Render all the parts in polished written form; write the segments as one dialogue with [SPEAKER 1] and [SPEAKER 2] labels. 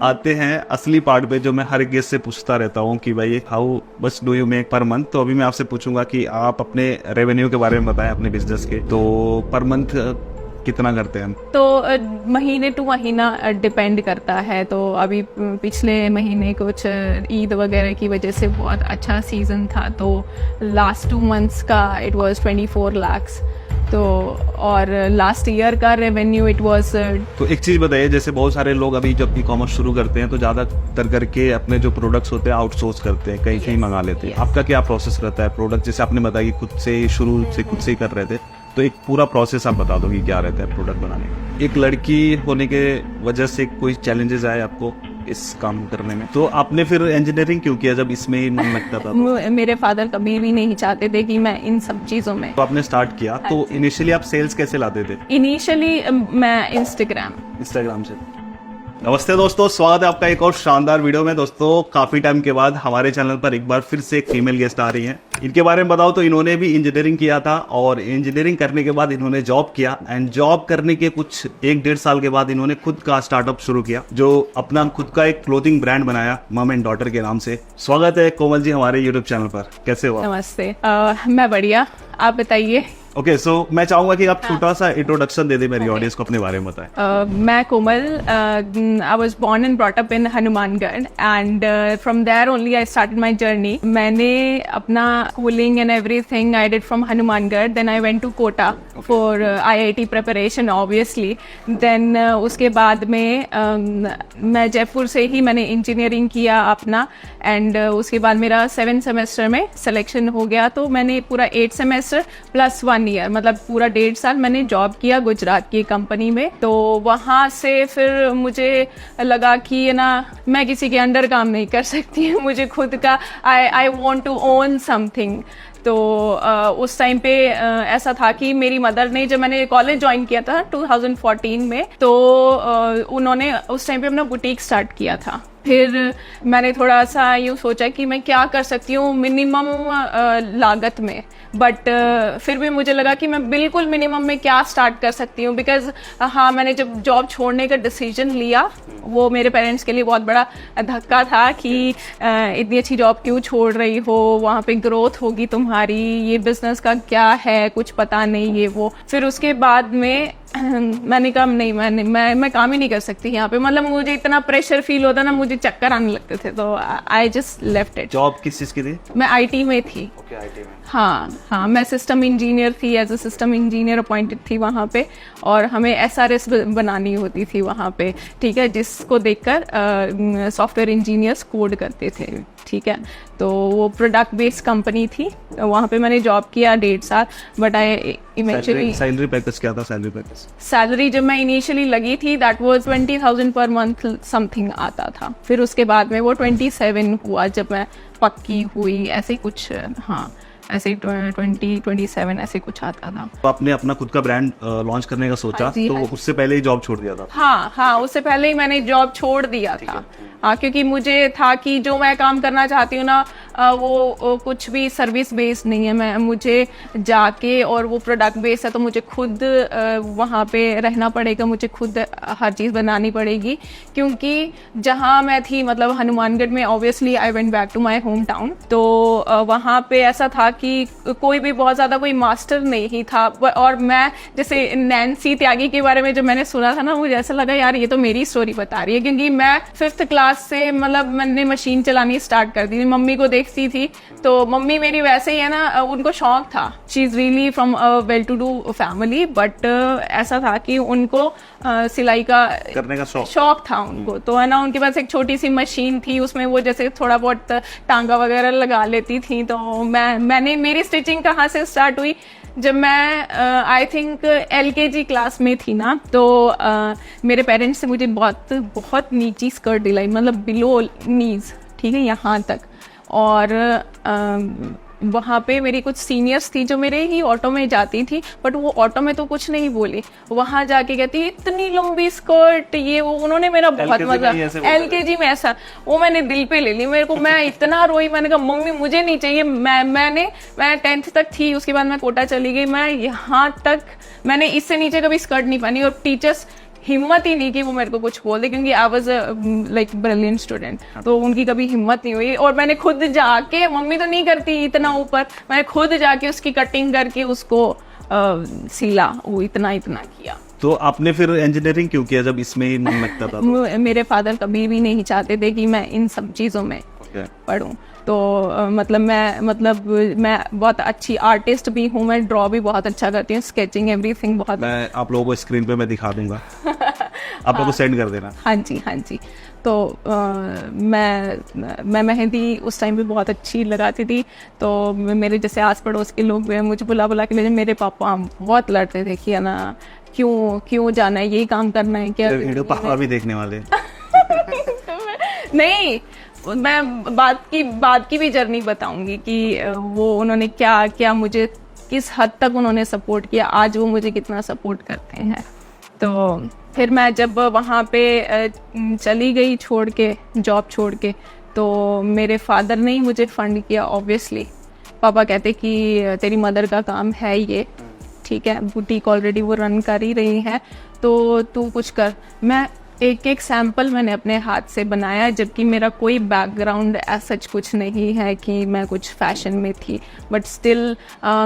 [SPEAKER 1] आते हैं असली पार्ट पे, जो मैं हर गेस्ट से पूछता रहता हूँ कि भाई how much do you make per month. तो अभी मैं आपसे पूछूंगा कि आप अपने रेवेन्यू के बारे में बताएं, अपने बिजनेस के। तो पर मंथ कितना करते हैं हम?
[SPEAKER 2] तो महीने टू महीना डिपेंड करता है। तो अभी पिछले महीने कुछ ईद वगैरह की वजह से बहुत अच्छा सीजन था, तो लास्ट 2 मंथ्स का इट वाज 24 lakhs। तो और लास्ट ईयर का रेवेन्यू इट वाज।
[SPEAKER 1] तो एक चीज बताइए, जैसे बहुत सारे लोग अभी जब ई कॉमर्स शुरू करते हैं तो ज्यादातर करके अपने जो प्रोडक्ट्स होते हैं आउटसोर्स करते हैं, कहीं कहीं मंगा लेते हैं। आपका क्या प्रोसेस रहता है? प्रोडक्ट जैसे आपने बताया कि खुद से शुरू से खुद से ही कर रहे थे, तो एक पूरा प्रोसेस आप बता दो कि क्या रहता है प्रोडक्ट बनाने का। एक लड़की होने के वजह से कोई चैलेंजेस आए आपको इस काम करने में, तो आपने फिर इंजीनियरिंग क्यों किया जब इसमें ही मन लगता था?
[SPEAKER 2] मेरे फादर कभी भी नहीं चाहते थे कि मैं इन सब चीजों में।
[SPEAKER 1] तो आपने स्टार्ट किया, तो इनिशियली आप सेल्स कैसे लाते थे?
[SPEAKER 2] इनिशियली मैं इंस्टाग्राम
[SPEAKER 1] से। नमस्ते दोस्तों, स्वागत है आपका एक और शानदार वीडियो में। दोस्तों, काफी टाइम के बाद हमारे चैनल पर एक बार फिर से एक फीमेल गेस्ट आ रही हैं। इनके बारे में बताओ तो इन्होंने भी इंजीनियरिंग किया था, और इंजीनियरिंग करने के बाद इन्होंने जॉब किया, एंड जॉब करने के कुछ 1-1.5 साल के बाद इन्होंने खुद का स्टार्टअप शुरू किया, जो अपना खुद का एक क्लोथिंग ब्रांड बनाया, मम एंड डॉटर के नाम से। स्वागत है कोमल जी हमारे यूट्यूब चैनल पर। कैसे हो?
[SPEAKER 2] नमस्ते। मैं बढ़िया, आप बताइए।
[SPEAKER 1] ओके, सो मैं चाहूंगा कि आप छोटा सा इंट्रोडक्शन दे दे मेरी ऑडियंस को, अपने बारे में बताएं।
[SPEAKER 2] मैं Komal, I was born and brought up in Hanumangarh, and from there only I started my journey. मैंने अपना schooling and everything I did from Hanumangarh, then I went to Kota for IIT preparation obviously. देन उसके बाद में मैं जयपुर से ही मैंने इंजीनियरिंग किया अपना, एंड उसके बाद मेरा 7 सेमेस्टर में सिलेक्शन हो गया। तो मैंने पूरा 8 सेमेस्टर प्लस 1 ईयर, मतलब पूरा 1.5 साल मैंने जॉब किया गुजरात की कंपनी में। तो वहाँ से फिर मुझे लगा कि ना, मैं किसी के अंडर काम नहीं कर सकती, मुझे खुद का I want to own something. तो उस टाइम पे ऐसा था कि मेरी मदर ने, जब मैंने कॉलेज ज्वाइन किया था 2014 में, तो उन्होंने उस टाइम पे अपना बुटीक स्टार्ट किया था। फिर मैंने थोड़ा सा यूँ सोचा कि मैं क्या कर सकती हूँ मिनिमम लागत में, बट फिर भी मुझे लगा कि मैं बिल्कुल मिनिमम में क्या स्टार्ट कर सकती हूँ। बिकॉज हाँ, मैंने जब जॉब छोड़ने का डिसीजन लिया, वो मेरे पेरेंट्स के लिए बहुत बड़ा धक्का था कि इतनी अच्छी जॉब क्यों छोड़ रही हो, वहाँ पे ग्रोथ होगी तुम्हारी, ये बिजनेस का क्या है, कुछ पता नहीं, ये वो। फिर उसके बाद में मैंने कहा नहीं, मैं काम ही नहीं कर सकती यहाँ पे। मतलब मुझे इतना प्रेशर फील होता ना, मुझे चक्कर आने लगते थे, तो I just left it.
[SPEAKER 1] Job किस चीज की थी?
[SPEAKER 2] मैं IT में थी।
[SPEAKER 1] IT में।
[SPEAKER 2] हाँ, मैं सिस्टम इंजीनियर थी, as a system engineer appointed थी वहाँ पे, और हमें SRS बनानी होती थी वहाँ पे, ठीक है, जिसको देखकर सॉफ्टवेयर इंजीनियर्स कोड करते थे, ठीक है। तो वो प्रोडक्ट बेस्ड कंपनी थी, तो वहाँ पे मैंने जॉब किया 1.5 साल, but I eventually.
[SPEAKER 1] Salary package क्या था?
[SPEAKER 2] सैलरी जब मैं इनिशियली लगी थी that was 20,000 per month something आता था। फिर उसके बाद में वो 27 हुआ जब मैं पक्की हुई, ऐसे कुछ, हाँ ऐसे 27 ऐसे कुछ आता था।
[SPEAKER 1] तो आपने अपना खुद का ब्रांड लॉन्च करने का सोचा, तो उससे पहले ही जॉब छोड़ दिया था?
[SPEAKER 2] हाँ, उससे पहले ही मैंने जॉब छोड़ दिया था। हाँ, क्योंकि मुझे था कि जो मैं काम करना चाहती हूँ ना, वो कुछ भी सर्विस बेस्ड नहीं है। मुझे जाके, और वो प्रोडक्ट बेस्ड है, तो मुझे खुद वहाँ पे रहना पड़ेगा, मुझे खुद हर चीज़ बनानी पड़ेगी। क्योंकि जहाँ मैं थी, मतलब हनुमानगढ़ में, obviously I went back to my home town. तो वहाँ पे ऐसा था कि कोई भी बहुत ज़्यादा कोई मास्टर नहीं था। और मैं, जैसे नैन्सी त्यागी के बारे में जब मैंने सुना था ना, मुझे ऐसा लगा यार ये तो मेरी स्टोरी बता रही है। क्योंकि मैं 5th क्लास से, मतलब मैंने मशीन चलानी स्टार्ट कर दी थी, मम्मी को देखती थी। तो मम्मी मेरी वैसे ही है ना, उनको शौक था, she is really from a well to do family, but ऐसा था कि उनको सिलाई का करने का शौक था उनको। तो है ना, उनके पास एक छोटी सी मशीन थी, उसमें वो जैसे थोड़ा बहुत टांगा वगैरह लगा लेती थी। तो मैंने, मेरी स्टिचिंग कहाँ से स्टार्ट हुई, जब मैं आई थिंक LKG क्लास में थी ना, तो मेरे पेरेंट्स से मुझे बहुत नीची स्कर्ट दिलाई, मतलब बिलो नीज, ठीक है, यहाँ तक। और वहाँ पे मेरी कुछ सीनियर्स थी जो मेरे ही ऑटो में जाती थी, बट वो ऑटो में तो कुछ नहीं बोली, वहाँ जाके कहती इतनी लंबी स्कर्ट, ये वो। उन्होंने मेरा बहुत मजा, LKG में ऐसा, वो मैंने दिल पे ले ली मेरे को। मैं इतना रोई, मैंने कहा मम्मी मुझे नहीं चाहिए। मैं 10th तक थी, उसके बाद मैं कोटा चली गई। मैं यहाँ तक, मैंने इससे नीचे कभी स्कर्ट नहीं पहनी। और टीचर्स हिम्मत ही नहीं कि वो मेरे को कुछ बोल दे, क्योंकि I was like brilliant student, तो उनकी कभी हिम्मत नहीं हुई। और मैंने खुद जाके, मम्मी तो नहीं करती इतना ऊपर, मैंने खुद जाके उसकी कटिंग करके उसको सिला, वो इतना किया।
[SPEAKER 1] तो आपने फिर इंजीनियरिंग क्यों किया जब इसमें ही मन लगता था?
[SPEAKER 2] मेरे फादर कभी भी नहीं चाहते थे कि मैं इन सब चीज़ों में पढ़ूं। तो मतलब मैं बहुत अच्छी आर्टिस्ट भी हूँ, मैं ड्रॉ भी बहुत अच्छा करती हूँ, स्केचिंग एवरीथिंग बहुत।
[SPEAKER 1] मैं आप लोगों को स्क्रीन पे मैं दिखा दूंगा, आप लोगों को सेंड कर देना।
[SPEAKER 2] हाँ जी। तो मैं मेहंदी उस टाइम पे बहुत अच्छी लगाती थी। तो मेरे जैसे आस पड़ोस के लोग मुझे बुला के ले, मेरे पापा बहुत लड़ते थे कि है ना, क्यों जाना है, यही काम करना है क्या?
[SPEAKER 1] वीडियो पापा भी देखने वाले
[SPEAKER 2] नहीं, मैं बात की भी जर्नी बताऊंगी कि वो उन्होंने क्या मुझे किस हद तक उन्होंने सपोर्ट किया, आज वो मुझे कितना सपोर्ट करते हैं। तो फिर मैं जब वहाँ पे चली गई जॉब छोड़ के, तो मेरे फादर ने ही मुझे फंड किया। ऑब्वियसली पापा कहते कि तेरी मदर का काम है ये, ठीक है, बुटीक ऑलरेडी वो रन कर ही रही है, तो तू कुछ कर। मैं एक सैंपल मैंने अपने हाथ से बनाया, जबकि मेरा कोई बैकग्राउंड सच कुछ नहीं है कि मैं कुछ फैशन में थी, बट स्टिल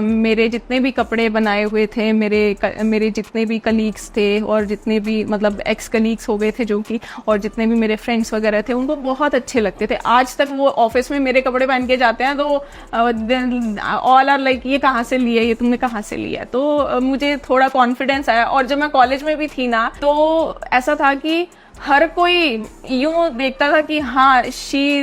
[SPEAKER 2] मेरे जितने भी कपड़े बनाए हुए थे, मेरे जितने भी कलीग्स थे और जितने भी मतलब एक्स कलीग्स हो गए थे जो कि, और जितने भी मेरे फ्रेंड्स वगैरह थे, उनको बहुत अच्छे लगते थे। आज तक वो ऑफिस में मेरे कपड़े पहन के जाते हैं तो ऑल आर लाइक ये कहाँ से लिया, ये तुमने कहाँ से लिया? तो मुझे थोड़ा कॉन्फिडेंस आया। और जब मैं कॉलेज में भी थी ना, तो ऐसा था कि हर कोई यूं देखता था कि हाँ she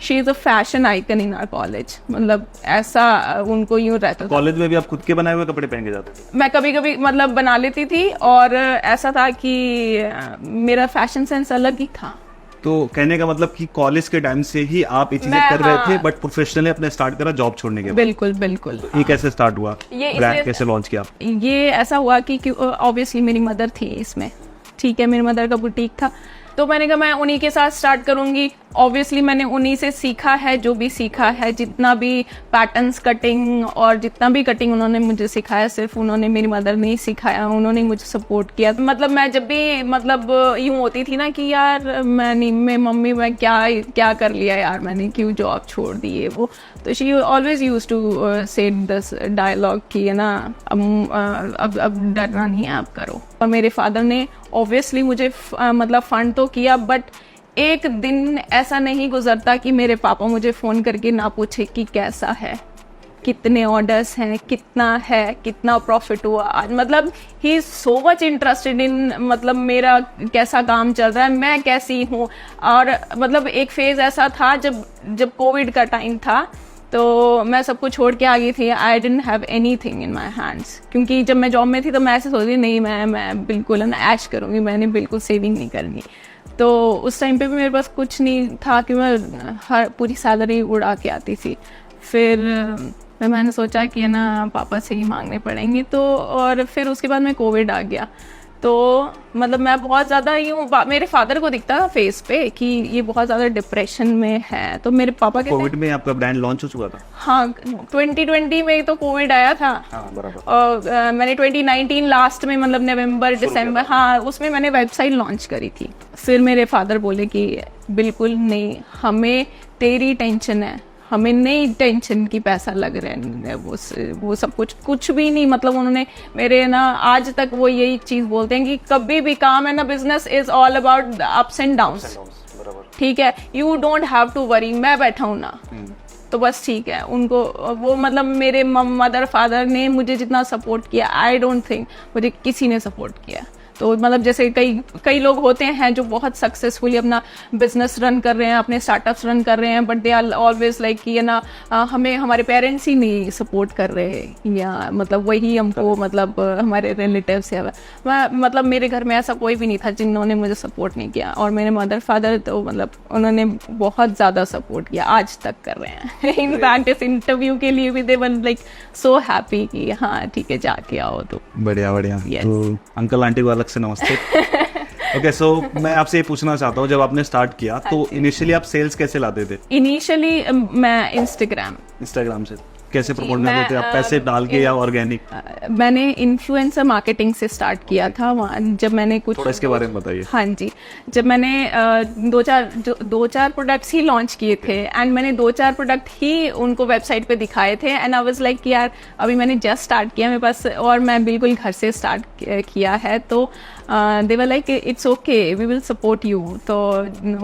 [SPEAKER 2] is a fashion icon in our college, मतलब ऐसा उनको यूं रहता था।
[SPEAKER 1] कॉलेज में भी आप खुद के बनाए हुए कपड़े पहन के जाते थे?
[SPEAKER 2] मैं कभी कभी मतलब बना लेती थी, और ऐसा था कि मेरा फैशन सेंस अलग ही था।
[SPEAKER 1] तो कहने का मतलब कि कॉलेज के टाइम से ही आप ये चीजें कर रहे थे, बट प्रोफेशनली अपने स्टार्ट करा जॉब छोड़ने के बाद?
[SPEAKER 2] बिल्कुल।
[SPEAKER 1] ये कैसे स्टार्ट हुआ, ब्रांड कैसे लॉन्च किया?
[SPEAKER 2] ये ऐसा हुआ कि ऑब्वियसली मेरी मदर थी इसमें, ठीक है, मेरी मदर का बुटीक था, तो मैंने कहा मैं उन्हीं के साथ स्टार्ट करूंगी। ऑब्वियसली मैंने उन्हीं से सीखा है, जो भी सीखा है, जितना भी पैटर्न्स कटिंग और जितना भी कटिंग उन्होंने मुझे सिखाया, सिर्फ उन्होंने, मेरी मदर ने ही सिखाया, उन्होंने मुझे सपोर्ट किया। मतलब मैं जब भी मतलब यूं होती थी ना कि यार मैं मम्मी मैं क्या कर लिया यार, मैंने क्यों जॉब छोड़ दी है वो, तो शी ऑलवेज यूज टू से दिस डायलॉग कि है ना, अब डरना नहीं है, आप करो। और मेरे फादर ने ऑब्वियसली मुझे मतलब फंड तो किया, बट एक दिन ऐसा नहीं गुजरता कि मेरे पापा मुझे फ़ोन करके ना पूछे कि कैसा है, कितने ऑर्डर्स हैं, कितना प्रॉफिट हुआ आज। मतलब he is so much interested in मतलब मेरा कैसा काम चल रहा है, मैं कैसी हूँ। और मतलब एक फेज ऐसा था जब कोविड का टाइम था, तो मैं सब कुछ छोड़ के आ गई थी। I didn't have anything in my hands, क्योंकि जब मैं जॉब में थी तो मैं ऐसे सोच रही नहीं, मैं बिल्कुल ना ऐश करूँगी, मैंने बिल्कुल सेविंग नहीं करनी। तो उस टाइम पे भी मेरे पास कुछ नहीं था कि मैं पूरी सैलरी उड़ा के आती थी। फिर मैंने सोचा कि है ना, पापा से ही मांगने पड़ेंगे। तो और फिर उसके बाद में कोविड आ गया, तो मतलब मैं बहुत ज़्यादा यूँ मेरे फादर को दिखता था फेस पे कि ये बहुत ज़्यादा डिप्रेशन में है। तो मेरे पापा के
[SPEAKER 1] कोविड में आपका ब्रांड लॉन्च हो चुका था?
[SPEAKER 2] हाँ, 2020 में तो कोविड आया था।
[SPEAKER 1] हाँ, बराबर।
[SPEAKER 2] और मैंने 2019 लास्ट में मतलब नवंबर दिसंबर, हाँ, उसमें मैंने वेबसाइट लॉन्च करी थी। फिर मेरे फादर बोले कि बिल्कुल नहीं, हमें तेरी टेंशन है, हमें नहीं टेंशन की पैसा लग रहा है, वो सब कुछ भी नहीं। मतलब उन्होंने मेरे ना आज तक वो यही चीज बोलते हैं कि कभी भी काम है ना, business is all about ups and downs, ठीक है, you don't have to worry, मैं बैठा हूं ना, तो बस ठीक है। उनको वो मतलब मेरे मदर फादर ने मुझे जितना सपोर्ट किया, आई डोंट थिंक मुझे किसी ने सपोर्ट किया। तो मतलब जैसे कई लोग होते हैं जो बहुत सक्सेसफुली अपना बिजनेस रन कर रहे हैं, अपने स्टार्टअप्स रन कर रहे हैं, but they are always like कि ना हमें हमारे पेरेंट्स ही नहीं सपोर्ट कर रहे, या मतलब वही हमको मतलब हमारे रिलेटिव्स या मतलब मेरे घर में ऐसा कोई भी नहीं था जिन्होंने मुझे सपोर्ट नहीं किया। और मेरे मदर फादर तो मतलब उन्होंने बहुत ज़्यादा सपोर्ट किया, आज तक कर रहे हैं। इनफैक्ट इस इंटरव्यू के लिए भी दे वर लाइक सो हैप्पी कि हाँ ठीक है, जाके आओ। तो
[SPEAKER 1] बढ़िया।
[SPEAKER 2] Yes.
[SPEAKER 1] तो अंकल आंटी को अलग से नमस्ते। ओके, सो मैं आपसे ये पूछना चाहता हूँ, जब आपने स्टार्ट किया तो इनिशियली आप सेल्स कैसे लाते थे?
[SPEAKER 2] इनिशियली मैं इंस्टाग्राम
[SPEAKER 1] से। कैसे प्रमोट
[SPEAKER 2] मैं,
[SPEAKER 1] करते थे आप, पैसे डाल के या ऑर्गेनिक?
[SPEAKER 2] मैंने इन्फ्लुएंसर मार्केटिंग से स्टार्ट किया था वहाँ, जब मैंने कुछ
[SPEAKER 1] थोड़ा इसके बारे में बताइए।
[SPEAKER 2] हाँ जी, जब मैंने दो चार प्रोडक्ट्स ही लॉन्च किए थे एंड मैंने 2-4 प्रोडक्ट ही उनको वेबसाइट पे दिखाए थे एंड आई वाज लाइक यार अभी मैंने जस्ट स्टार्ट किया मेरे पास, और मैं बिल्कुल घर से स्टार्ट किया है, तो they were like it's okay we will support you. तो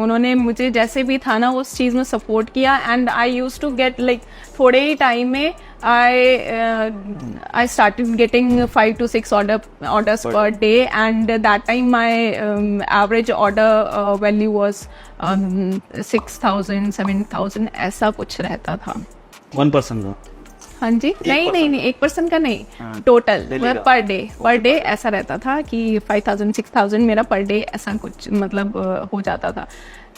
[SPEAKER 2] उन्होंने मुझे जैसे भी था ना उस चीज़ में सपोर्ट किया and I use to get like थोड़े ही टाइम में I started getting 5 to 6 orders per day, and that time my average order value was 6,000 7,000 ऐसा कुछ रहता था।
[SPEAKER 1] 1% का?
[SPEAKER 2] हाँ जी, नहीं 1% का नहीं, टोटल पर डे ऐसा रहता था कि 5,000 6,000 मेरा पर डे ऐसा कुछ मतलब हो जाता था।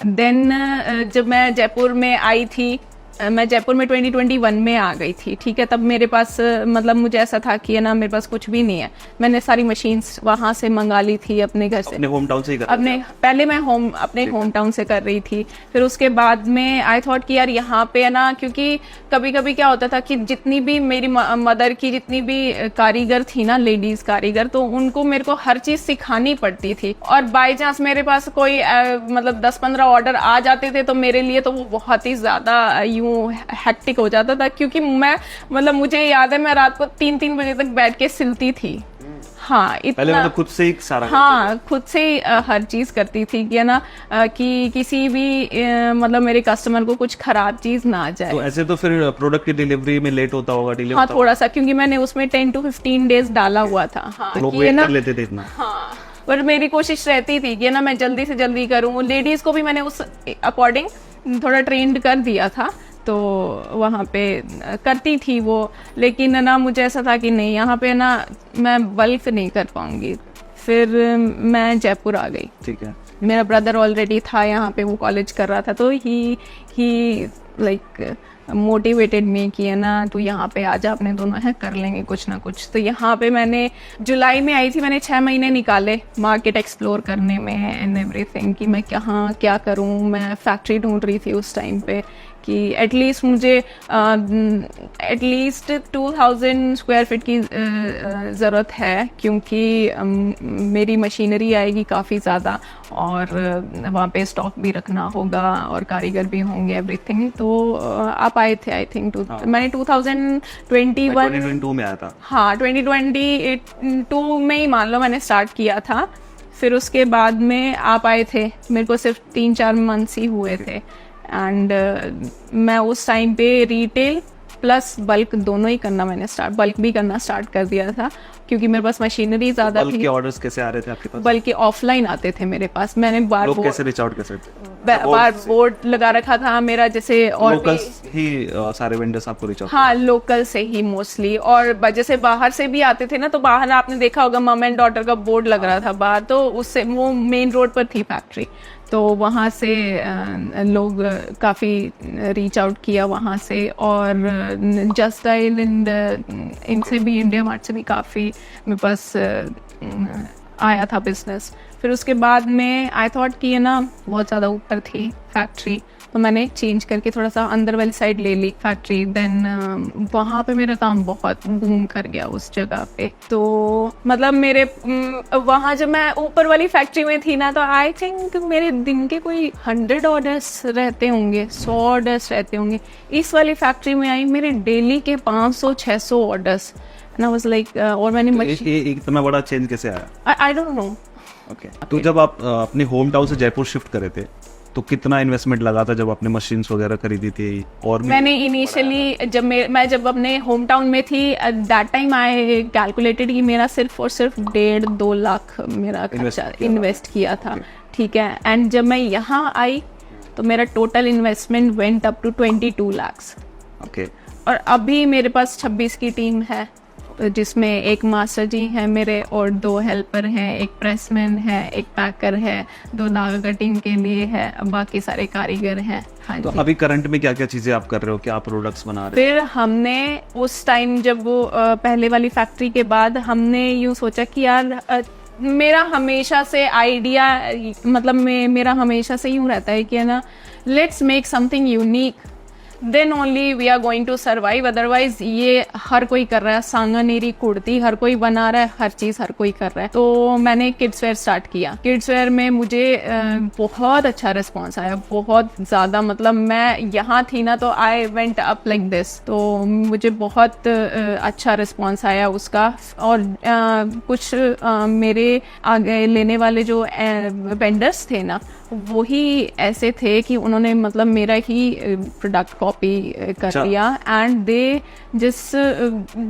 [SPEAKER 2] देन जब मैं जयपुर में आई थी, मैं जयपुर में 2021 में आ गई थी, ठीक है, तब मेरे पास मतलब मुझे ऐसा था कि ना मेरे पास कुछ भी नहीं है, मैंने सारी मशीन्स वहाँ से मंगा ली थी अपने घर से,
[SPEAKER 1] अपने होम टाउन से ही
[SPEAKER 2] पहले मैं अपने होम टाउन से कर रही थी। फिर उसके बाद में आई थॉट कि यार यहाँ पे है ना, क्योंकि कभी कभी क्या होता था कि जितनी भी मेरी मदर की जितनी भी कारीगर थी ना, लेडीज कारीगर, तो उनको मेरे को हर चीज सिखानी पड़ती थी, और बाई चांस मेरे पास कोई मतलब 10-15 ऑर्डर आ जाते थे तो मेरे लिए तो वो बहुत ही ज्यादा हेक्टिक हो जाता था, क्योंकि मैं मतलब मुझे याद है मैं रात को 3-3 बजे तक बैठ के सिलती थी। हाँ, इतना
[SPEAKER 1] पहले मतलब खुद से ही सारा?
[SPEAKER 2] हाँ, खुद से ही हर चीज करती थी कि ना कि किसी भी मतलब मेरे कस्टमर को कुछ खराब चीज ना आ जाए।
[SPEAKER 1] तो ऐसे तो फिर प्रोडक्ट की डिलीवरी में लेट होता होगा, डिले
[SPEAKER 2] हाँ, थोड़ा सा, क्योंकि मैंने उसमें 10 to 15 डेज डाला हुआ था। हाँ,
[SPEAKER 1] तो लोग वेट कर लेते थे इतना?
[SPEAKER 2] हाँ, पर मेरी कोशिश रहती थी कि ना मैं जल्दी से जल्दी करूँ। लेडीज को भी मैंने उस अकॉर्डिंग थोड़ा ट्रेंड कर दिया था, तो वहाँ पे करती थी वो, लेकिन ना मुझे ऐसा था कि नहीं, यहाँ पे ना मैं बल्क नहीं कर पाऊंगी। फिर मैं जयपुर आ गई।
[SPEAKER 1] ठीक है।
[SPEAKER 2] मेरा ब्रदर ऑलरेडी था यहाँ पे, वो कॉलेज कर रहा था, तो ही लाइक मोटिवेटेड मी कि है ना तू यहाँ पे आ जा, अपने दोनों है कर लेंगे कुछ ना कुछ। तो यहाँ पे मैंने जुलाई में आई थी, मैंने 6 महीने निकाले मार्केट एक्सप्लोर करने में एंड एवरीथिंग, कि मैं क्या करूँ। मैं फैक्ट्री ढूंढ रही थी उस टाइम पे कि एटलीस्ट मुझे एटलीस्ट 2000 स्क्वायर फीट की ज़रूरत है, क्योंकि मेरी मशीनरी आएगी काफ़ी ज़्यादा, और वहाँ पे स्टॉक भी रखना होगा और कारीगर भी होंगे एवरीथिंग। तो आप आए थे आई थिंक मैंने 2022
[SPEAKER 1] में आया था।
[SPEAKER 2] हाँ, 2022 में ही मान लो मैंने स्टार्ट किया था। फिर उसके बाद में आप आए थे, मेरे को सिर्फ 3-4 मंथ्स ही हुए थे, एंड मैं उस टाइम पे रिटेल प्लस बल्क दोनों ही करना बल्क भी करना स्टार्ट कर दिया था, क्योंकि मेरे पास मशीनरी ज्यादा थी।
[SPEAKER 1] बल्क के ऑर्डर्स कैसे आ रहे थे आपके पास?
[SPEAKER 2] बल्कि ऑफलाइन आते थे मेरे पास। मैंने बार
[SPEAKER 1] कैसे रीच आउट कैसे
[SPEAKER 2] बोर्ड लगा रखा था मेरा, जैसे और
[SPEAKER 1] लोकल ही सारे वेंडर्स आपको रीच आउट?
[SPEAKER 2] हाँ, लोकल से ही मोस्टली, और जैसे बाहर से भी आते थे ना, तो बाहर आपने देखा होगा मम एंड डॉटर का बोर्ड लग रहा था बाहर, तो उससे वो मेन रोड पर थी फैक्ट्री, तो वहाँ से लोग काफ़ी रीच आउट किया वहाँ से, और जस्ट डायल इनसे भी, इंडिया मार्ट से भी काफ़ी मेरे पास आया था बिजनेस। फिर उसके बाद में आई थॉट कि ये ना बहुत ज़्यादा ऊपर थी फैक्ट्री, तो मैंने चेंज करके थोड़ा सा अंदर वाली साइड ले ली फैक्ट्री। देन वहाँ पे मेरा काम बहुत बूम कर गया उस जगह पे। तो मतलब मेरे वहाँ जब मैं ऊपर वाली फैक्ट्री में थी ना, तो आई थिंक मेरे दिन के कोई 100 ऑर्डर्स रहते होंगे, 100 ऑर्डर्स रहते होंगे। इस वाली फैक्ट्री में आई मेरे डेली के 500-600 ऑर्डर्स, ना वाज लाइक, और मैंने
[SPEAKER 1] एक इतना बड़ा चेंज कैसे आया?
[SPEAKER 2] I don't know.
[SPEAKER 1] ओके, तो जब आप अपने होम टाउन से जयपुर शिफ्ट करे थे, तो कितना इन्वेस्टमेंट लगा था जब आपने मशीन्स वगैरह खरीदी थी? और
[SPEAKER 2] मैंने इनिशियली जब अपने होम टाउन में थी, दैट टाइम आई कैलकुलेटेड कि मेरा सिर्फ और सिर्फ 1.5-2 लाख मेरा खर्चा इन्वेस्ट किया था, ठीक है। एंड जब मैं यहाँ आई तो मेरा total investment went up to 22 lakhs।
[SPEAKER 1] Okay.
[SPEAKER 2] और अभी मेरे पास 26 की टीम है, जिसमें एक मास्टर जी हैं मेरे और 2 हेल्पर हैं, एक प्रेसमैन है, एक पैकर है, 2 धागा कटिंग के लिए है, बाकी सारे कारीगर हैं। हाँ,
[SPEAKER 1] तो अभी करंट में क्या क्या चीजें आप कर रहे हो, क्या प्रोडक्ट्स बना रहे हो?
[SPEAKER 2] फिर हमने उस टाइम जब वो पहले वाली फैक्ट्री के बाद हमने यूँ सोचा कि यार मेरा हमेशा से आइडिया, मतलब मेरा हमेशा से यूँ रहता है कि है ना, let's make something unique then only we are going to survive, otherwise ये हर कोई कर रहा है, सांगानेरी कुर्ती हर कोई बना रहा है, हर चीज हर कोई कर रहा है। तो मैंने किड्स वेयर स्टार्ट किया। किड्स वेयर में मुझे बहुत अच्छा रिस्पॉन्स आया, बहुत ज्यादा, मतलब मैं यहाँ थी ना तो I went up like this, तो मुझे बहुत अच्छा रिस्पॉन्स आया उसका। और कुछ मेरे आगे लेने वाले जो वेंडर्स थे ना, वही ऐसे थे कि उन्होंने मतलब मेरा ही प्रोडक्ट कॉपी कर लिया, and they just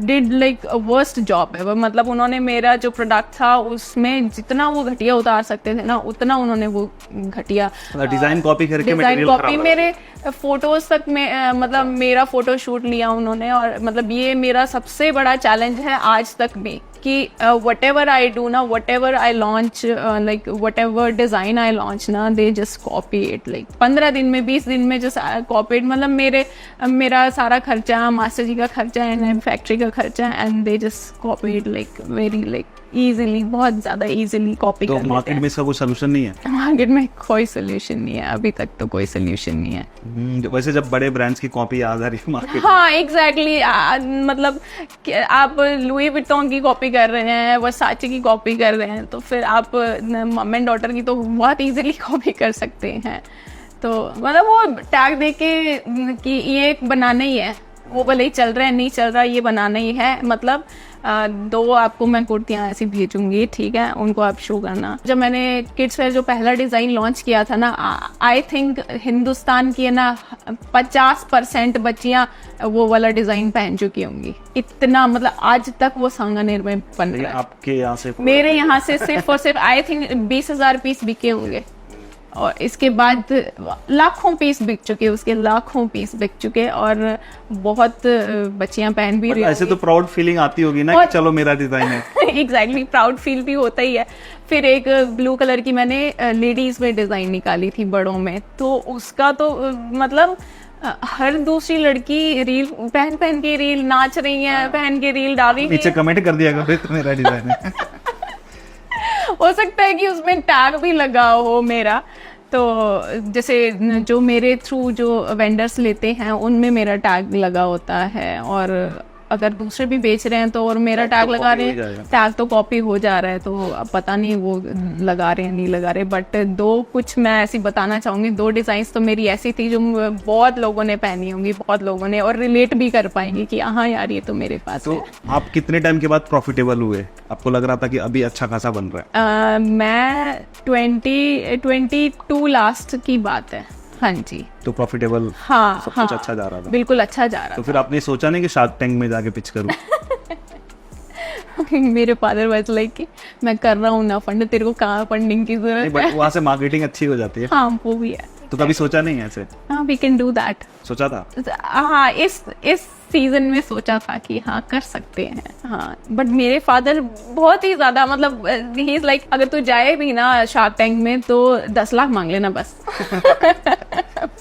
[SPEAKER 2] did like worst job है। मतलब उन्होंने मेरा जो प्रोडक्ट था उसमें जितना वो घटिया उतार सकते थे ना, उतना उन्होंने वो घटिया
[SPEAKER 1] डिजाइन कॉपी करके
[SPEAKER 2] डिजाइन कॉपी, मेरे फोटोज तक में मतलब मेरा फोटो शूट लिया उन्होंने। और मतलब ये मेरा सबसे बड़ा चैलेंज है आज तक भी कि whatever I do ना, whatever I launch, like whatever design I launch ना, they just copy it, like 15 दिन में 20 दिन में just copy it। मतलब मेरा सारा खर्चा, मास्टर जी का खर्चा एंड फैक्ट्री का खर्चा, and they just copy it like very like easily, बहुत ज्यादा easily copy
[SPEAKER 1] तो
[SPEAKER 2] कर
[SPEAKER 1] मार्केट में इसका कोई सोल्यूशन नहीं है?
[SPEAKER 2] मार्केट में कोई सोल्यूशन नहीं है, अभी तक तो कोई सोल्यूशन नहीं है।
[SPEAKER 1] वैसे जब बड़े ब्रांड्स की कॉपी आ जा रही है मार्केट,
[SPEAKER 2] हाँ एग्जैक्टली मतलब आप लुई विटॉन की कॉपी कर रहे हैं, वर्साचे की कॉपी कर रहे हैं, तो फिर आप मम एंड डॉटर की तो बहुत इजीली कॉपी कर सकते हैं। तो मतलब वो टैग देके कि ये बनाना ही है, वो भले ही चल रहा है नहीं चल रहा, ये बनाना ही है। मतलब 2 आपको मैं कुर्तियाँ ऐसी भेजूंगी, ठीक है, उनको आप शो करना। जब मैंने किड्स वेयर जो पहला डिजाइन लॉन्च किया था ना, आई थिंक हिंदुस्तान की है ना 50% बच्चियां वो वाला डिजाइन पहन चुकी होंगी। इतना मतलब आज तक वो सांगानेर में बन रहा है।
[SPEAKER 1] आपके यहाँ से?
[SPEAKER 2] मेरे यहाँ से सिर्फ और सिर्फ आई थिंक 20,000 पीस बिके होंगे, और इसके बाद लाखों पीस बिक चुके, उसके लाखों पीस बिक चुके, और बहुत बच्चियां पहन भी रही।
[SPEAKER 1] ऐसे तो प्राउड फीलिंग आती होगी ना कि चलो मेरा डिजाइन है।
[SPEAKER 2] एग्जैक्टली प्राउड फील भी होता ही है। फिर एक ब्लू कलर की मैंने लेडीज में डिजाइन निकाली थी बड़ों में, तो उसका तो मतलब हर दूसरी लड़की रील पहन के रील नाच रही है, पहन के रील डाल रही है।
[SPEAKER 1] नीचे कमेंट कर दिया करो तो मेरा डिजाइन है।
[SPEAKER 2] हो सकता है कि उसमें टैग भी लगा हो मेरा, तो जैसे जो मेरे थ्रू जो वेंडर्स लेते हैं उनमें मेरा टैग लगा होता है, और अगर दूसरे भी बेच रहे हैं तो और मेरा टैग लगा रहे हैं, टैग तो कॉपी हो जा रहा है। तो अब पता नहीं वो लगा रहे हैं नहीं लगा रहे, बट 2 कुछ मैं ऐसी बताना चाहूंगी, 2 डिजाइन्स तो मेरी ऐसी थी जो बहुत लोगों ने पहनी होंगी, बहुत लोगों ने, और रिलेट भी कर पाएंगे कि हाँ यार ये तो मेरे पास
[SPEAKER 1] तो
[SPEAKER 2] है।
[SPEAKER 1] आप कितने टाइम के बाद प्रॉफिटेबल हुए? आपको लग रहा था कि अभी अच्छा खासा बन रहा है?
[SPEAKER 2] मैं 2022 लास्ट की बात है। हाँ जी।
[SPEAKER 1] तो प्रॉफिटेबल,
[SPEAKER 2] हाँ
[SPEAKER 1] सब
[SPEAKER 2] हाँ,
[SPEAKER 1] कुछ अच्छा जा रहा था?
[SPEAKER 2] बिल्कुल अच्छा जा रहा
[SPEAKER 1] तो फिर आपने सोचा नहीं कि शार्क टैंक में जाके पिच करूं?
[SPEAKER 2] मेरे फादर वाज लाइक कि मैं कर रहा हूँ ना फंड, तेरे को कहाँ फंडिंग की जरूरत है।
[SPEAKER 1] बट वहां से मार्केटिंग अच्छी हो जाती है।
[SPEAKER 2] हाँ वो भी है।
[SPEAKER 1] तो कभी सोचा नहीं ऐसे?
[SPEAKER 2] हाँ वी कैन डू दैट।
[SPEAKER 1] सोचा था?
[SPEAKER 2] हाँ इस सीजन में सोचा था कि हाँ कर सकते हैं। हाँ बट मेरे फादर बहुत ही ज्यादा मतलब ही इज लाइक अगर तू जाए भी ना शार्क टैंक में तो 10 लाख मांग लेना बस।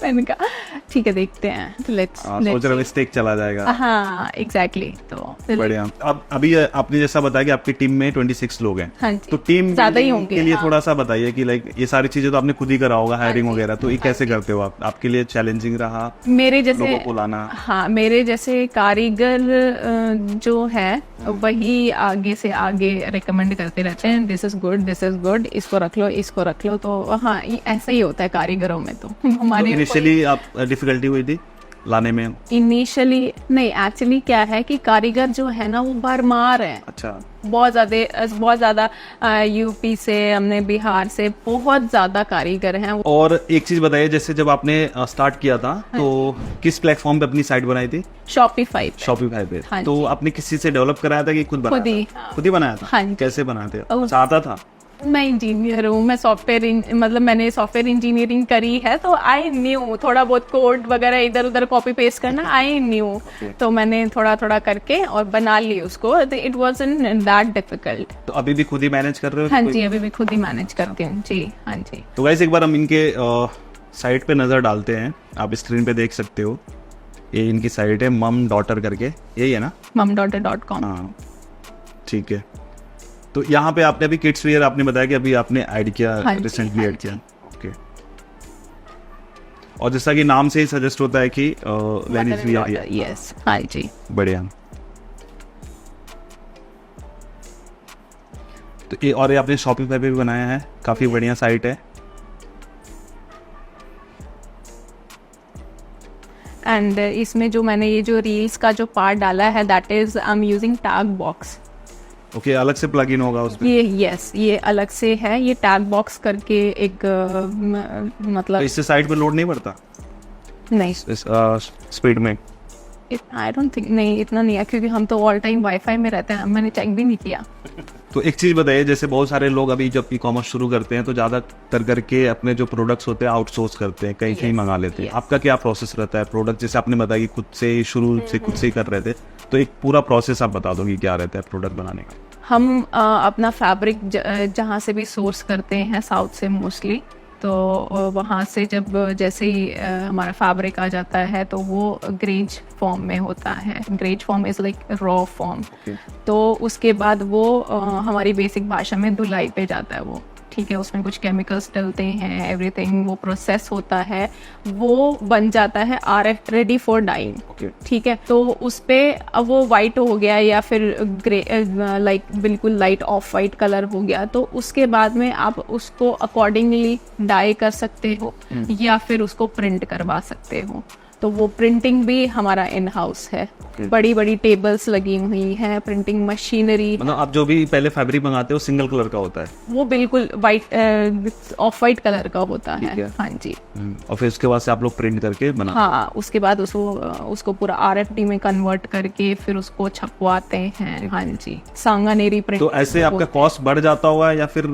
[SPEAKER 2] मैंने कहा ठीक है देखते हैं, लेट्स
[SPEAKER 1] सोच रहे स्टेक चला जाएगा।
[SPEAKER 2] हाँ एग्जैक्टली। तो
[SPEAKER 1] बढ़िया। अब अभी आपने जैसा बताया कि आपकी टीम में 26 लोग हैं,
[SPEAKER 2] हाँ जी,
[SPEAKER 1] तो टीम
[SPEAKER 2] ज्यादा ही होंगे।
[SPEAKER 1] के लिए थोड़ा सा बताइए कि लाइक ये सारी चीजें तो आपने खुद ही करा होगा, हायरिंग वगैरह, तो ये कैसे करते हो आप? आपके लिए चैलेंजिंग रहा
[SPEAKER 2] मेरे जैसे
[SPEAKER 1] लोगों को लाना?
[SPEAKER 2] हाँ मेरे जैसे कारीगर जो है वही आगे से आगे रिकमेंड करते रहते हैं, दिस इज गुड, इसको रख लो, इसको रख लो। तो हाँ ऐसा ही होता है कारीगरों में। तो हमारे
[SPEAKER 1] इनिशियली आप डिफिकल्टी हुई थी लाने में?
[SPEAKER 2] इनिशियली नहीं, एक्चुअली क्या है कि कारीगर जो है ना वो भरमार है।
[SPEAKER 1] अच्छा।
[SPEAKER 2] बहुत ज्यादा यूपी से, हमने बिहार से बहुत ज्यादा कारीगर हैं।
[SPEAKER 1] और एक चीज बताइए, जैसे जब आपने स्टार्ट किया था तो किस प्लेटफॉर्म पे अपनी साइट बनाई थी?
[SPEAKER 2] शॉपिफाई
[SPEAKER 1] पे।
[SPEAKER 2] हाँ
[SPEAKER 1] तो आपने किसी से डेवलप कराया था कि खुद बनाया? खुद ही बनाया था।
[SPEAKER 2] हाँ जी।
[SPEAKER 1] कैसे बनाते थे? चाहता था?
[SPEAKER 2] मैं इंजीनियर हूँ, मैं मतलब मैंने सॉफ्टवेयर इंजीनियरिंग करी है, तो आई न्यू थोड़ा बहुत कोड वगैरह इधर उधर कॉपी पेस्ट करना आई न्यू। तो मैंने थोड़ा थोड़ा करके और बना ली उसको। It wasn't that difficult.
[SPEAKER 1] तो अभी भी खुद ही मैनेज कर रहे हो?
[SPEAKER 2] हाँ जी अभी भी खुद ही मैनेज करती हूँ जी। हाँ जी।
[SPEAKER 1] तो गाइस एक बार हम इनके साइट पे नजर डालते हैं, आप स्क्रीन पे देख सकते हो, ये इनकी साइट है मम डॉटर करके, यही है ना?
[SPEAKER 2] mumdaughter.com।
[SPEAKER 1] हाँ ठीक है। तो यहाँ पे आपने अभी किड्स वेयर आपने बताया कि अभी आपने ऐड किया,
[SPEAKER 2] हाँ
[SPEAKER 1] रिसेंटली ऐड किया। ओके। और जैसा कि नाम से ही सजेस्ट होता है कि लेनिस भी
[SPEAKER 2] यस, हाँ जी।
[SPEAKER 1] बढ़िया। तो ये और ये आपने शॉपिफाई पे भी बनाया है, काफी बढ़िया साइट है।
[SPEAKER 2] एंड इसमें जो मैंने ये जो रील्स का जो पार्ट डाला है that is I am using tag box.
[SPEAKER 1] Okay, अलग से प्लगइन होगा उसमें?
[SPEAKER 2] ये अलग से है, ये टैग बॉक्स करके एक मतलब
[SPEAKER 1] तो इससे साइट पे लोड नहीं पड़ता
[SPEAKER 2] नहीं,
[SPEAKER 1] स्पीड में?
[SPEAKER 2] आई डोंट थिंक, नहीं इतना नहीं है क्योंकि हम तो ऑल टाइम वाईफाई में रहते हैं, मैंने चेक भी नहीं किया।
[SPEAKER 1] तो एक चीज बताइए, जैसे बहुत सारे लोग अभी जब ई कॉमर्स शुरू करते हैं तो ज्यादातर करके अपने जो प्रोडक्ट्स होते हैं आउटसोर्स करते हैं, कहीं कहीं मंगा लेते हैं। आपका क्या प्रोसेस रहता है? प्रोडक्ट जैसे आपने बताया कि खुद से शुरू से खुद से ही कर रहे थे, तो एक पूरा प्रोसेस आप बता दो कि क्या रहता है प्रोडक्ट बनाने का।
[SPEAKER 2] हम अपना फैब्रिक जहाँ से भी सोर्स करते हैं, साउथ से मोस्टली, तो वहाँ से जब जैसे ही हमारा फैब्रिक आ जाता है तो वो ग्रेज फॉर्म में होता है। Greige form is like raw form. तो उसके बाद वो हमारी बेसिक भाषा में धुलाई पे जाता है वो, ठीक है। उसमें कुछ केमिकल्स डलते हैं, एवरीथिंग वो प्रोसेस होता है, वो बन जाता है RF रेडी फॉर डाइंग, ठीक है। तो उस पे अब वो वाइट हो गया या फिर ग्रे लाइक बिल्कुल लाइट ऑफ वाइट कलर हो गया, तो उसके बाद में आप उसको अकॉर्डिंगली डाई कर सकते हो या फिर उसको प्रिंट करवा सकते हो। तो वो प्रिंटिंग भी हमारा इन हाउस है। बड़ी बड़ी टेबल्स लगी हुई हैं, प्रिंटिंग मशीनरी।
[SPEAKER 1] मतलब आप जो भी पहले फैब्रिक मंगाते हो सिंगल कलर का होता है?
[SPEAKER 2] वो बिल्कुल वाइट ऑफ वाइट कलर का होता है, हाँ जी।
[SPEAKER 1] और फिर उसके बाद से आप लोग प्रिंट करके बना?
[SPEAKER 2] हाँ, उसके बाद उसको पूरा RFD में कन्वर्ट करके फिर उसको छपवाते हैं, हाँ जी। सांगानेरी प्रिंट।
[SPEAKER 1] तो ऐसे आपका कॉस्ट बढ़ जाता होगा या फिर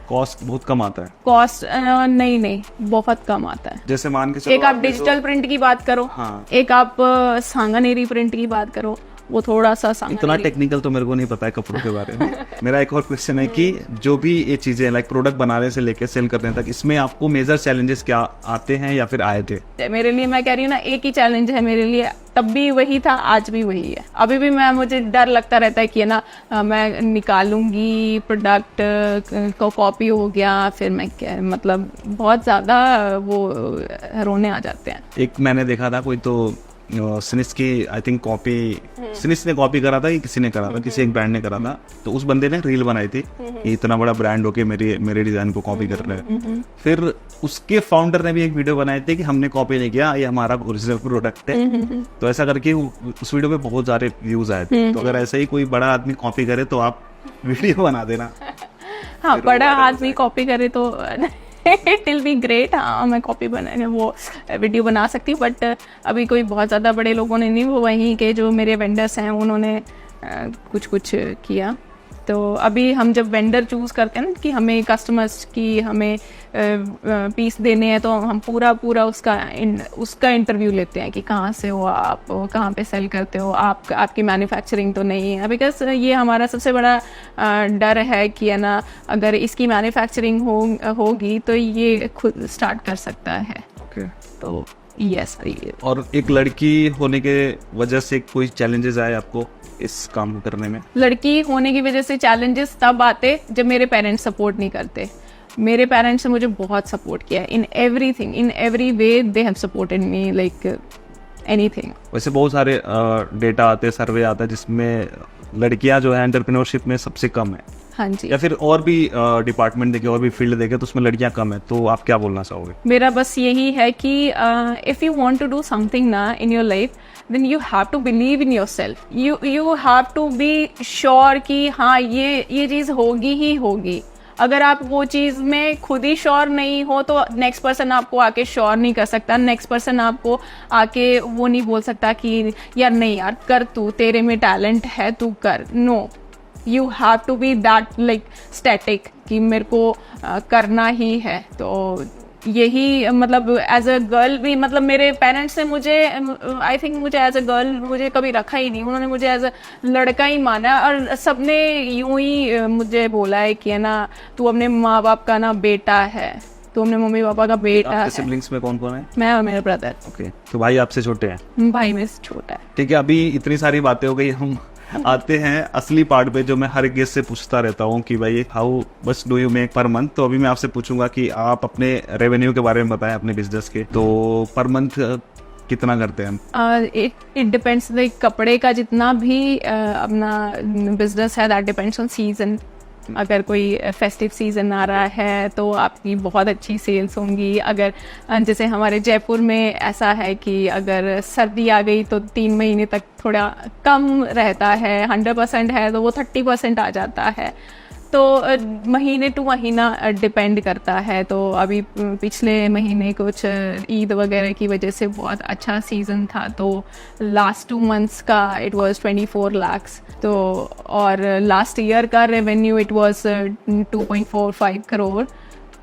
[SPEAKER 1] कॉस्ट बहुत कम आता है?
[SPEAKER 2] कॉस्ट नहीं, बहुत कम आता है।
[SPEAKER 1] जैसे मान के चलो,
[SPEAKER 2] एक आप डिजिटल प्रिंट की बात करो,
[SPEAKER 1] हाँ।
[SPEAKER 2] एक आप सांगानेरी प्रिंट की बात करो, वो थोड़ा सा
[SPEAKER 1] इतना टेक्निकल तो मेरे को नहीं पता है कपड़ों के बारे में। मेरा एक और क्वेश्चन है कि जो भी ये चीजें लाइक प्रोडक्ट बनाने से लेकर सेल करने तक, इसमें आपको मेजर चैलेंजेस क्या आते हैं या फिर आए थे?
[SPEAKER 2] मेरे लिए, मैं कह रही हूँ ना, एक ही चैलेंज है मेरे लिए, तब भी वही था, आज भी वही है। अभी भी मुझे डर लगता रहता है कि ना मैं निकालूंगी प्रोडक्ट को कॉपी हो गया, फिर मैं मतलब बहुत ज्यादा वो रोने आ जाते हैं। एक
[SPEAKER 1] मैंने देखा था कोई तो स्निस की आई थिंक कॉपी, स्निस ने कॉपी करा था कि किसी ने करा था, किसी एक ब्रांड ने करा था, तो उस बंदे ने रील बनाई थी कि इतना बड़ा ब्रांड होके मेरे डिजाइन को कॉपी कर रहे हैं। फिर उसके फाउंडर ने भी एक वीडियो बनाए थे कि हमने कॉपी नहीं किया, ये हमारा ओरिजिनल प्रोडक्ट है। तो ऐसा करके उस वीडियो पे बहुत सारे व्यूज आए थे। तो अगर ऐसा ही कोई बड़ा आदमी कॉपी करे तो आप वीडियो बना देना।
[SPEAKER 2] हाँ, बड़ा आदमी कॉपी करे तो इट विल बी ग्रेट। हाँ, मैं कॉपी बनाने वो वीडियो बना सकती हूँ, बट अभी कोई बहुत ज़्यादा बड़े लोगों ने नहीं, वो वहीं के जो मेरे वेंडर्स हैं उन्होंने कुछ किया। तो अभी हम जब वेंडर चूज़ करते हैं ना कि हमें कस्टमर्स की हमें पीस देने हैं, तो हम पूरा उसका इंटरव्यू लेते हैं कि कहाँ से हो आप, कहाँ पे सेल करते हो आप, आपकी मैन्युफैक्चरिंग तो नहीं है। बिकॉज ये हमारा सबसे बड़ा डर है कि है ना, अगर इसकी मैन्युफैक्चरिंग होगी तो ये खुद स्टार्ट कर सकता है। तो यस।
[SPEAKER 1] और एक लड़की होने के वजह से कोई चैलेंजेस आए आपको इस काम को करने में?
[SPEAKER 2] लड़की होने की वजह से चैलेंजेस तब आते जब मेरे पेरेंट्स सपोर्ट नहीं करते। मेरे पेरेंट्स ने मुझे बहुत सपोर्ट किया in everything, in every way they have supported me like anything.
[SPEAKER 1] वैसे बहुत सारे डेटा आते हैं, सर्वे आता है जिसमें लड़कियां जो है एंटरप्रेन्योरशिप में सबसे कम है।
[SPEAKER 2] हाँ जी।
[SPEAKER 1] या फिर और भी डिपार्टमेंट देखे, और भी फील्ड देखे तो उसमें लड़कियां कम है, तो आप क्या बोलना चाहोगे?
[SPEAKER 2] मेरा बस यही है कि if you want to do something ना in your life, then you have to believe in yourself. You have to be sure कि हाँ ये चीज़ होगी ही होगी। अगर आप वो चीज़ में खुद ही श्योर नहीं हो तो नेक्स्ट पर्सन आपको आके श्योर नहीं कर सकता। नेक्स्ट पर्सन आपको आके वो नहीं बोल सकता कि यार नहीं यार कर, तू तेरे में टैलेंट है, तू कर। No, you have to be that like static कि मेरे को करना ही है। तो यही मतलब एज अ गर्ल भी, मतलब मेरे पेरेंट्स ने मुझे आई थिंक मुझे एज अ गर्ल मुझे कभी रखा ही नहीं, उन्होंने मुझे एज अ लड़का ही माना। और सबने यूं ही मुझे बोला है कि है ना, तू अपने माँ बाप का ना बेटा है, तू अपने मम्मी पापा का बेटा है।
[SPEAKER 1] सिबलिंग्स में कौन कौन है?
[SPEAKER 2] मैं और मेरा ब्रदर।
[SPEAKER 1] ओके, तो भाई आपसे छोटे हैं?
[SPEAKER 2] भाई मेरे से छोटा है।
[SPEAKER 1] ठीक है, अभी इतनी सारी बातें हो गई, हम आते हैं असली पार्ट पे, जो मैं हर गेस्ट से पूछता रहता हूँ कि भाई how much do you make per month. तो अभी मैं आपसे पूछूंगा कि आप अपने रेवेन्यू के बारे में बताएं, अपने बिजनेस के। तो पर मंथ कितना करते हैं हम?
[SPEAKER 2] इट डिपेंड्स, लाइक कपड़े का जितना भी अपना बिजनेस है, दैट डिपेंड्स ऑन सीजन। अगर कोई फेस्टिव सीजन आ रहा है तो आपकी बहुत अच्छी सेल्स होंगी। अगर जैसे हमारे जयपुर में ऐसा है कि अगर सर्दी आ गई तो 3 महीने तक थोड़ा कम रहता है, 100% है तो वो 30% आ जाता है। तो महीने टू महीना डिपेंड करता है। तो अभी पिछले महीने कुछ ईद वगैरह की वजह से बहुत अच्छा सीज़न था, तो लास्ट 2 मंथ्स का इट वाज 24 लाख्स। तो और लास्ट ईयर का रेवेन्यू इट वाज 2.45 करोड़,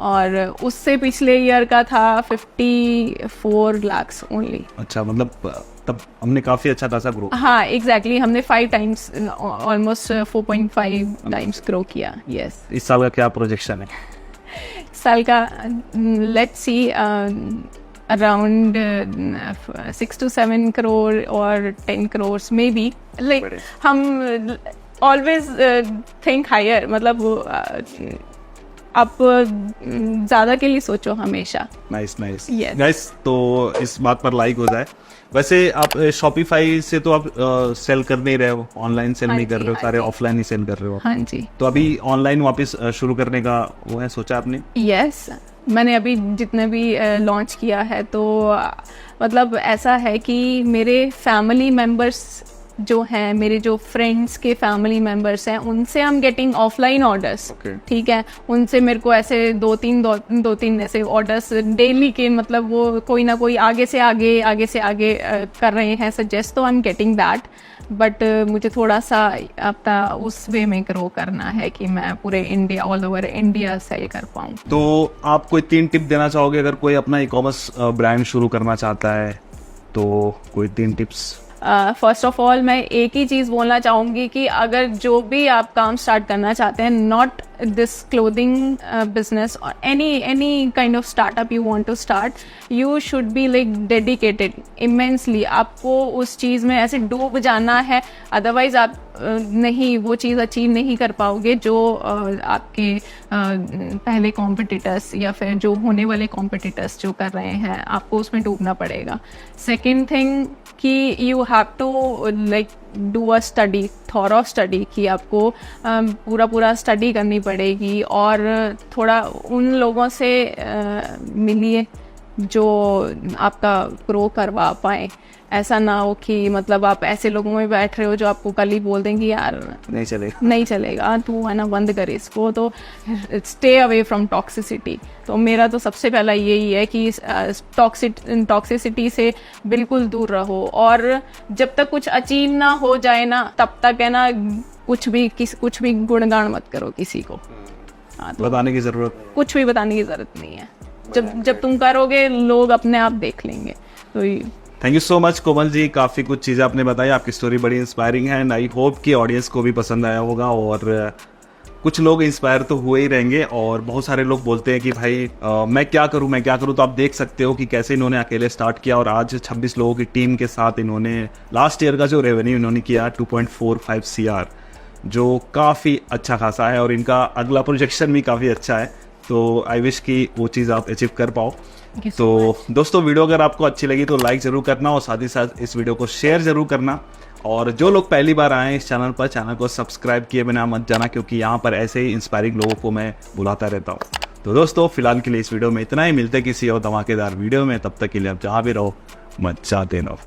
[SPEAKER 2] और उससे पिछले ईयर का था 54 लाख्स ओनली।
[SPEAKER 1] अच्छा, मतलब तब हमने काफी अच्छा खासा ग्रो।
[SPEAKER 2] हाँ एग्जैक्टली, हमने 5 टाइम्स, ऑलमोस्ट 4.5 टाइम्स ग्रो किया। यस।
[SPEAKER 1] इस साल का क्या प्रोजेक्शन है?
[SPEAKER 2] साल का let's see around 6 to 7 crore और 10 करोड़ मे बी। लाइक हम ऑलवेज थिंक हायर, मतलब आप ज़्यादा के लिए सोचो हमेशा।
[SPEAKER 1] Nice nice
[SPEAKER 2] Yes.
[SPEAKER 1] गाइस, तो इस बात पर लाइक हो जाए। वैसे आप शॉपिफाई से तो आप सेल कर नहीं रहे हो, ऑनलाइन सेल
[SPEAKER 2] हाँ
[SPEAKER 1] नहीं कर
[SPEAKER 2] जी,
[SPEAKER 1] रहे हो,
[SPEAKER 2] हाँ
[SPEAKER 1] सारे
[SPEAKER 2] जी।
[SPEAKER 1] ऑफलाइन ही सेल कर रहे हो।
[SPEAKER 2] हाँ जी।
[SPEAKER 1] तो अभी ऑनलाइन वापस शुरू करने का वो है, सोचा आपने?
[SPEAKER 2] यस, मैंने अभी जितने भी लॉन्च किया है, तो मतलब ऐसा है कि मेरे फैमिली मेम्बर्स जो हैं, मेरे जो फ्रेंड्स के फैमिली मेम्बर्स हैं, उनसे I am getting offline orders.
[SPEAKER 1] Okay.
[SPEAKER 2] ठीक है, उनसे मेरे को ऐसे दो तीन ऐसे ऑर्डर्स डेली के, मतलब वो कोई ना कोई आगे से आगे कर रहे हैं सजेस्ट, तो I am getting that. But मुझे थोड़ा सा अपना उस वे में ग्रो करना है कि मैं पूरे India, all over India sell कर पाऊँ।
[SPEAKER 1] तो आप कोई 3 टिप देना चाहोगे अगर कोई अपना ई कॉमर्स ब्रांड शुरू करना चाहता है, तो कोई 3 टिप्स?
[SPEAKER 2] फर्स्ट ऑफ ऑल मैं एक ही चीज़ बोलना चाहूँगी कि अगर जो भी आप काम स्टार्ट करना चाहते हैं, नॉट दिस क्लोथिंग बिजनेस और any kind of startup you want to start, you should be like dedicated immensely. आपको उस चीज़ में ऐसे डूब जाना है, अदरवाइज आप नहीं वो चीज़ अचीव नहीं कर पाओगे जो आपके पहले कॉम्पिटिटर्स या फिर जो होने वाले कॉम्पिटिटर्स जो कर रहे हैं, आपको उसमें डूबना पड़ेगा। सेकेंड थिंग कि you have to like do a study, thorough study, कि आपको पूरा स्टडी करनी पड़ेगी, और थोड़ा उन लोगों से मिलिए जो आपका ग्रो करवा पाए। ऐसा ना हो कि मतलब आप ऐसे लोगों में बैठ रहे हो जो आपको कल ही बोल देंगे यार नहीं चलेगा, तू है ना बंद कर इसको। तो स्टे अवे फ्रॉम टॉक्सिसिटी। तो मेरा तो सबसे पहला यही है कि टॉक्सिसिटी से बिल्कुल दूर रहो, और जब तक कुछ अचीव ना हो जाए ना, तब तक है ना कुछ भी गुणगान मत करो किसी को। हाँ, तो
[SPEAKER 1] बताने की जरूरत,
[SPEAKER 2] कुछ भी बताने की जरूरत नहीं है। जब तुम करोगे लोग अपने आप देख लेंगे। तो
[SPEAKER 1] thank you so much Komal ji, काफ़ी कुछ चीज़ें आपने बताई, आपकी स्टोरी बड़ी इंस्पायरिंग है एंड आई होप कि ऑडियंस को भी पसंद आया होगा, और कुछ लोग इंस्पायर तो हुए ही रहेंगे। और बहुत सारे लोग बोलते हैं कि भाई मैं क्या करूं, तो आप देख सकते हो कि कैसे इन्होंने अकेले स्टार्ट किया, और आज 26 लोगों की टीम के साथ इन्होंने लास्ट ईयर का जो रेवेन्यू इन्होंने किया 2.45 CR, जो काफ़ी अच्छा खासा है, और इनका अगला प्रोजेक्शन भी काफ़ी अच्छा है। तो आई विश कि वो चीज़ आप अचीव कर पाओ। तो दोस्तों, वीडियो अगर आपको अच्छी लगी तो लाइक ज़रूर करना, और साथ ही साथ इस वीडियो को शेयर ज़रूर करना, और जो लोग पहली बार आए इस चैनल पर, चैनल को सब्सक्राइब किए बिना मत जाना, क्योंकि यहाँ पर ऐसे ही इंस्पायरिंग लोगों को मैं बुलाता रहता हूँ। तो दोस्तों, फिलहाल के लिए इस वीडियो में इतना ही, मिलते किसी और धमाकेदार वीडियो में, तब तक के लिए आप जहाँ भी रहो मत जाते रहो।